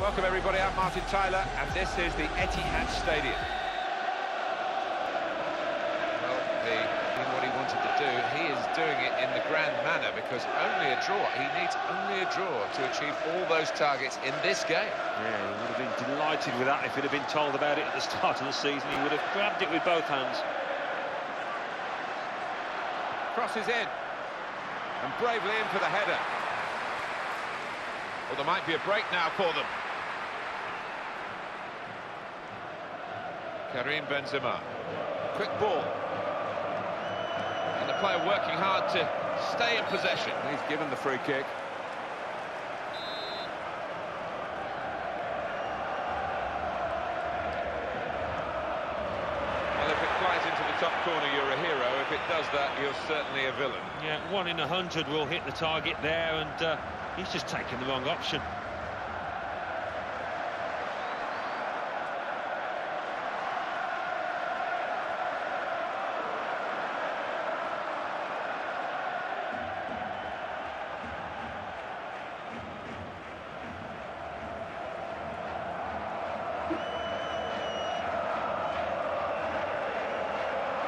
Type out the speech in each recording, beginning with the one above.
Welcome everybody, I'm Martin Tyler and this is the Etihad Stadium. Well, what he wanted to do, he is doing it in the grand manner because only a draw, he needs only a draw to achieve all those targets in this game. Yeah, he would have been delighted with that if he'd have been told about it at the start of the season. He would have grabbed it with both hands. Crosses in and bravely in for the header. Well, there might be a break now for them. Karim Benzema, quick ball, and the player working hard to stay in possession. He's given the free kick. Well, if it flies into the top corner, you're a hero. If it does that, you're certainly a villain. Yeah, 1 in 100 will hit the target there, and he's just taken the wrong option.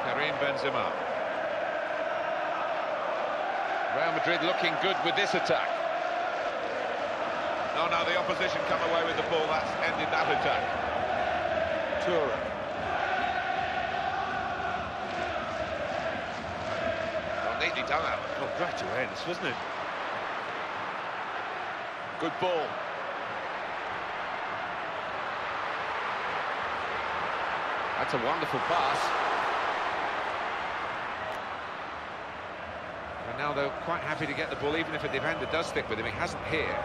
Karim Benzema. Real Madrid looking good with this attack. Oh no, the opposition come away with the ball. That's ended that attack. Turin. Well, neatly done out. Oh, great awareness, wasn't it? Good ball. That's a wonderful pass. And now they're quite happy to get the ball, even if a defender does stick with him. He hasn't here.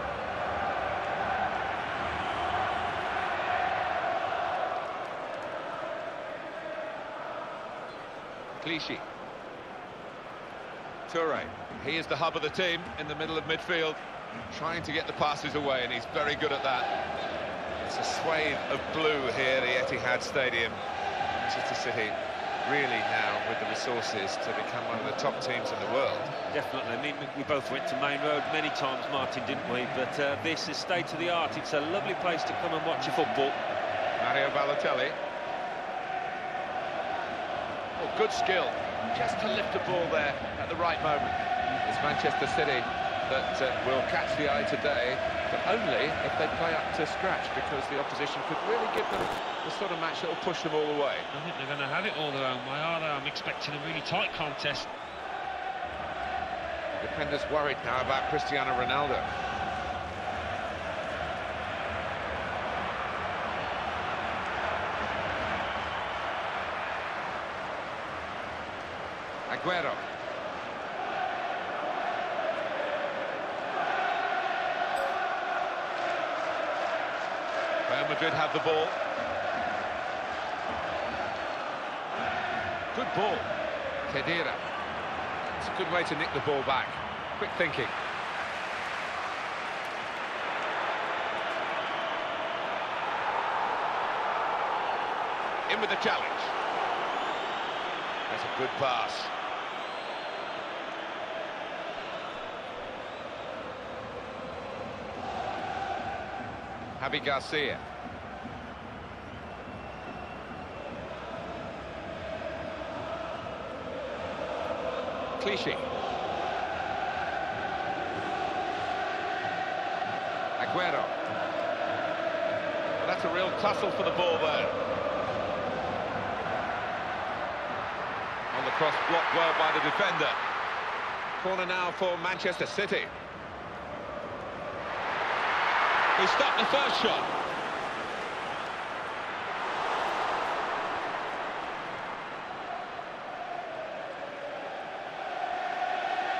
Clichy. Turin. He is the hub of the team in the middle of midfield, trying to get the passes away, and he's very good at that. It's a swathe of blue here, the Etihad Stadium. Manchester City really now with the resources to become one of the top teams in the world. Definitely. I mean, we both went to Main Road many times, Martin, didn't we? But this is state-of-the-art. It's a lovely place to come and watch your football. Mario Balotelli. Oh, good skill, just to lift a ball there at the right moment. It's Manchester City that will catch the eye today, but only if they play up to scratch, because the opposition could really give them the sort of match that will push them all the way. I think they're going to have it all their own way, are they? I'm expecting a really tight contest. Defenders worried now about Cristiano Ronaldo. Aguero. Real Madrid have the ball. Good ball. Khedira. It's a good way to nick the ball back. Quick thinking. In with the challenge. That's a good pass. Javi Garcia. Clichy. Aguero. Well, that's a real tussle for the ball there. On the cross, blocked well by the defender. Corner now for Manchester City. He stopped the first shot.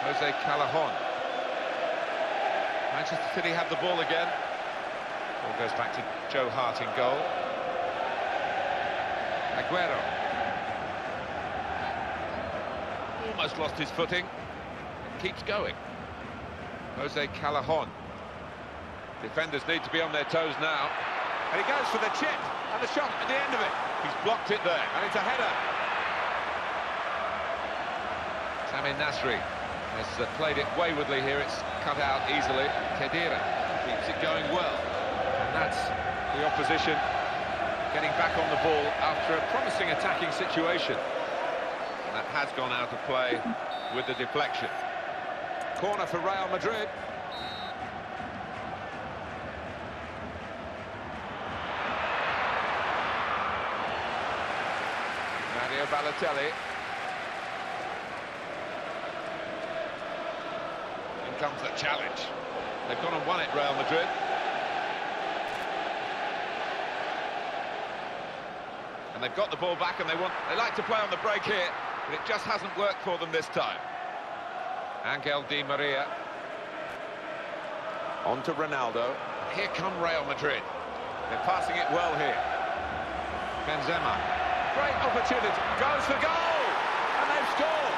Jose Callejon. Manchester City have the ball again. Ball goes back to Joe Hart in goal. Aguero. Almost lost his footing. Keeps going. Jose Callejon. Defenders need to be on their toes now. And he goes for the chip. And the shot at the end of it. He's blocked it there. And it's a header. Samir Nasri has played it waywardly here. It's cut out easily. Khedira keeps it going well. And that's the opposition getting back on the ball after a promising attacking situation. And that has gone out of play with the deflection. Corner for Real Madrid. Balotelli. In comes the challenge. They've gone and won it, Real Madrid. And they've got the ball back, and they like to play on the break here, but it just hasn't worked for them this time. Angel Di Maria. On to Ronaldo. Here come Real Madrid. They're passing it well here. Benzema. Great opportunity, goes for goal, and they've scored.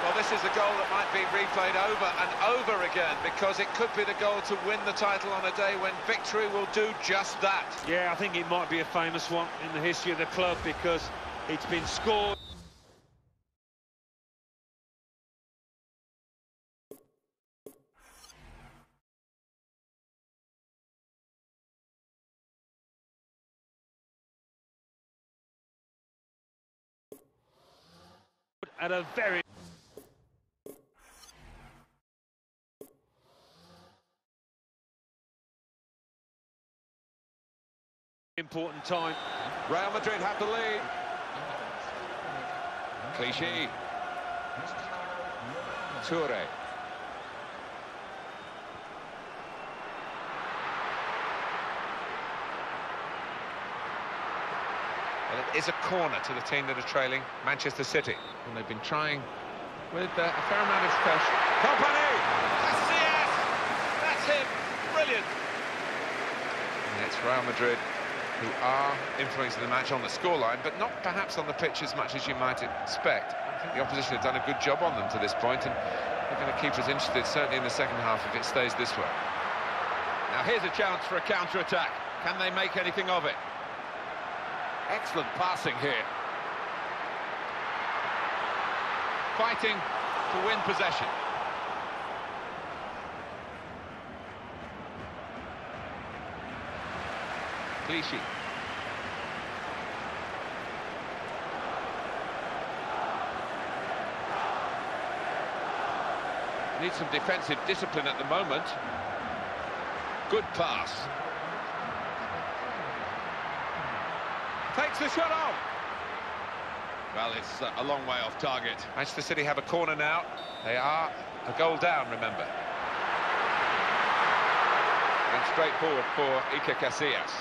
Well, this is a goal that might be replayed over and over again, because it could be the goal to win the title on a day when victory will do just that. Yeah, I think it might be a famous one in the history of the club, because it's been scored. At a very important time. Real Madrid have the lead. Clichy. Turin. Well, it is a corner to the team that are trailing, Manchester City. And they've been trying with a fair amount of pressure. Company! Yes! That's him! Brilliant! And it's Real Madrid who are influencing the match on the scoreline, but not perhaps on the pitch as much as you might expect. I think the opposition have done a good job on them to this point, and they're going to keep us interested, certainly in the second half, if it stays this way. Now here's a chance for a counter-attack. Can they make anything of it? Excellent passing here. Fighting to win possession. Clichy. Needs some defensive discipline at the moment. Good pass. Takes the shot off. Well, it's a long way off target. Manchester City have a corner now. They are a goal down, remember. And straight forward for Iker Casillas.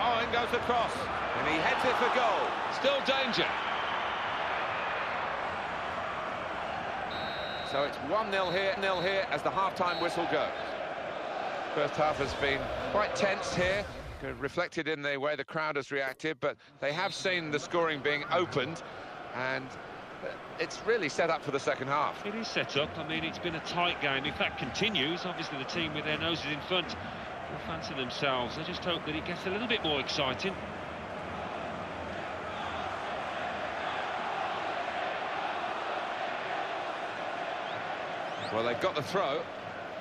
Oh, in goes the cross. And he heads it for goal. Still danger. So it's 1-0 here, 0 here as the half-time whistle goes. First half has been quite tense here, reflected in the way the crowd has reacted, but they have seen the scoring being opened, and it's really set up for the second half. It is set up. I mean, it's been a tight game. If that continues, obviously the team with their noses in front will fancy themselves. I just hope that it gets a little bit more exciting. Well, they've got the throw,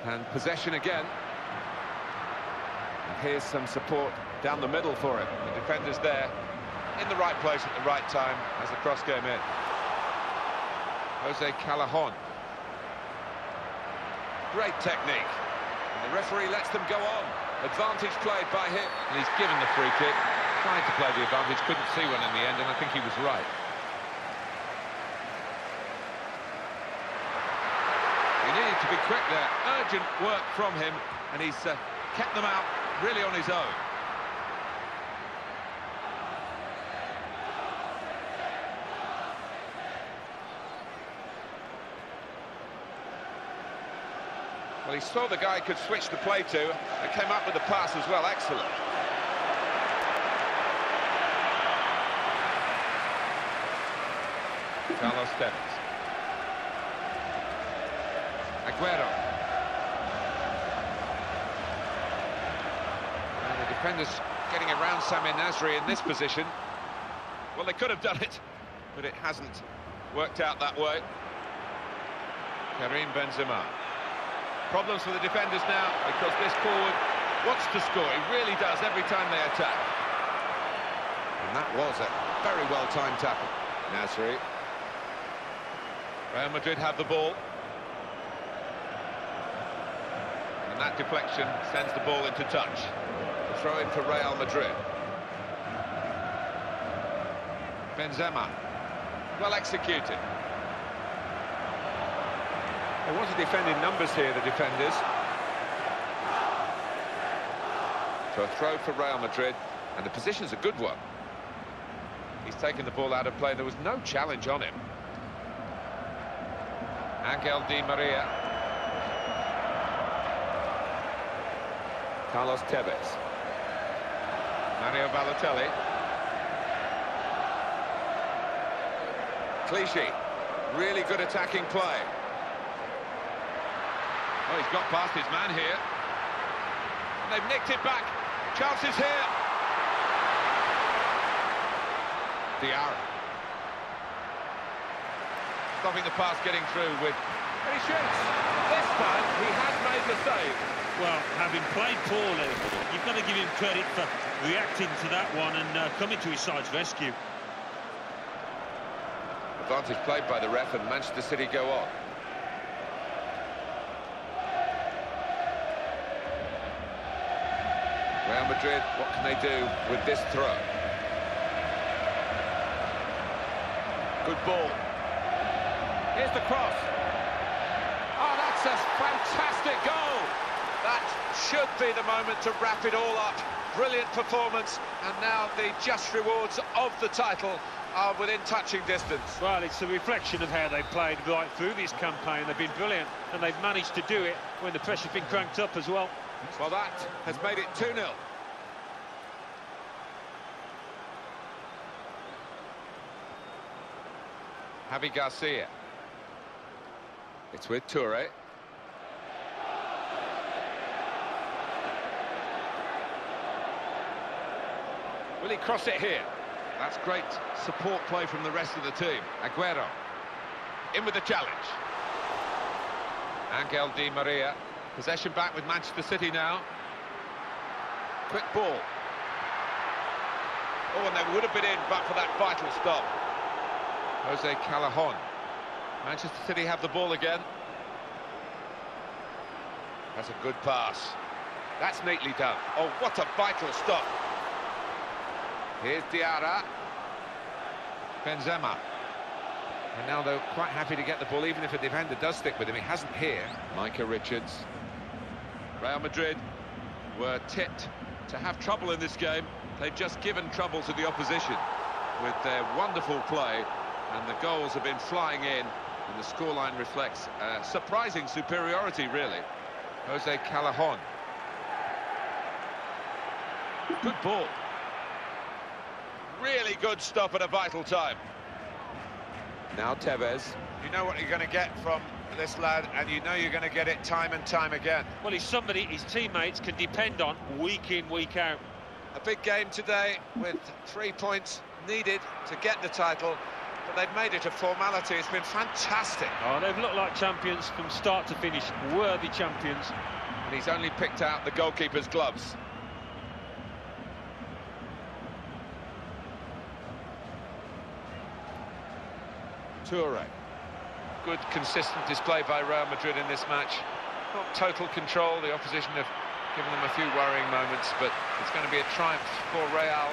and possession again. And here's some support down the middle for it. The defender's there, in the right place at the right time as the cross came in. Jose Callajon. Great technique. And the referee lets them go on. Advantage played by him. And he's given the free kick. Tried to play the advantage, couldn't see one in the end, and I think he was right. Needed to be quick there, urgent work from him, and he's kept them out really on his own. Well, he saw the guy could switch the play to, and came up with the pass as well. Excellent. Carlos Tevez. Aguero. And the defenders getting around Samir Nasri in this position. Well, they could have done it. but it hasn't worked out that way. Karim Benzema. Problems for the defenders now, because this forward wants to score. He really does every time they attack. And that was a very well-timed tackle. Nasri. Real Madrid have the ball. And that deflection sends the ball into touch. The throw in for Real Madrid. Benzema. Well executed. They want to defend in numbers here, the defenders. So a throw for Real Madrid, and the position's a good one. He's taken the ball out of play. There was no challenge on him. Angel Di Maria. Carlos Tevez. Mario Balotelli. Clichy. Really good attacking play. Oh, he's got past his man here. And they've nicked it back. Chances here. Diarra. Stopping the pass getting through with... And he shoots. This time he has made the save. Well, having played poorly, you've got to give him credit for reacting to that one and coming to his side's rescue. Advantage played by the ref, and Manchester City go on. Real Madrid, what can they do with this throw? Good ball. Here's the cross. Oh, that's a fantastic goal. That should be the moment to wrap it all up. Brilliant performance, and now the just rewards of the title are within touching distance. Well, it's a reflection of how they've played right through this campaign. They've been brilliant, and they've managed to do it when the pressure's been cranked up as well. Well, that has made it 2-0. Javi Garcia. It's with Toure. Will he cross it here? That's great support play from the rest of the team. Aguero. In with the challenge. Angel Di Maria. Possession back with Manchester City now. Quick ball. Oh, and they would have been in but for that vital stop. Jose Callajon. Manchester City have the ball again. That's a good pass. That's neatly done. Oh, what a vital stop. Here's Diarra. Benzema. And now they're quite happy to get the ball, even if a defender does stick with him. He hasn't here. Micah Richards. Real Madrid were tipped to have trouble in this game. They've just given trouble to the opposition with their wonderful play, and the goals have been flying in, and the scoreline reflects surprising superiority, really. Jose Callajon. Good ball. Really good stop at a vital time. Now Tevez. You know what you're going to get from this lad, and you know you're going to get it time and time again. Well, he's somebody his teammates can depend on week in, week out. A big game today with 3 points needed to get the title, but they've made it a formality. It's been fantastic. Oh, they've looked like champions from start to finish, worthy champions. And he's only picked out the goalkeeper's gloves. Toure. Good, consistent display by Real Madrid in this match. Not total control, the opposition have given them a few worrying moments, but it's going to be a triumph for Real.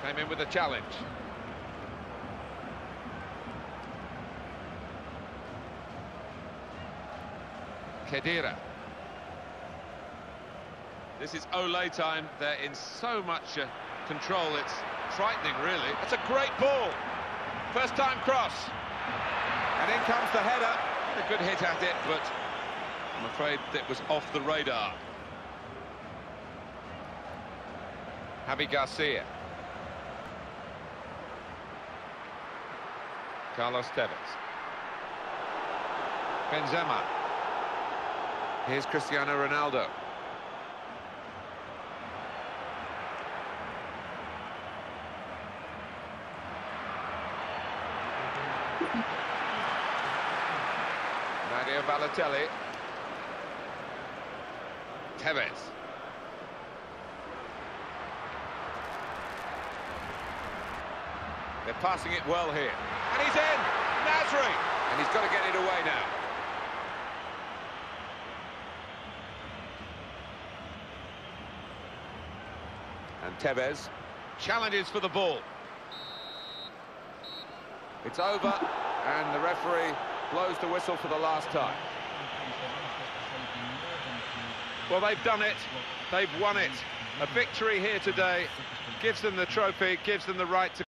Came in with a challenge. Khedira. This is Olé time. They're in so much control, it's frightening, really. That's a great ball. First time cross. And in comes the header. A good hit at it, but I'm afraid it was off the radar. Javi Garcia. Carlos Tevez. Benzema. Here's Cristiano Ronaldo. Balotelli. Tevez. They're passing it well here. And he's in! Nasri! And he's got to get it away now. And Tevez challenges for the ball. It's over, and the referee blows the whistle for the last time. Well, they've done it. They've won it. A victory here today gives them the trophy, gives them the right to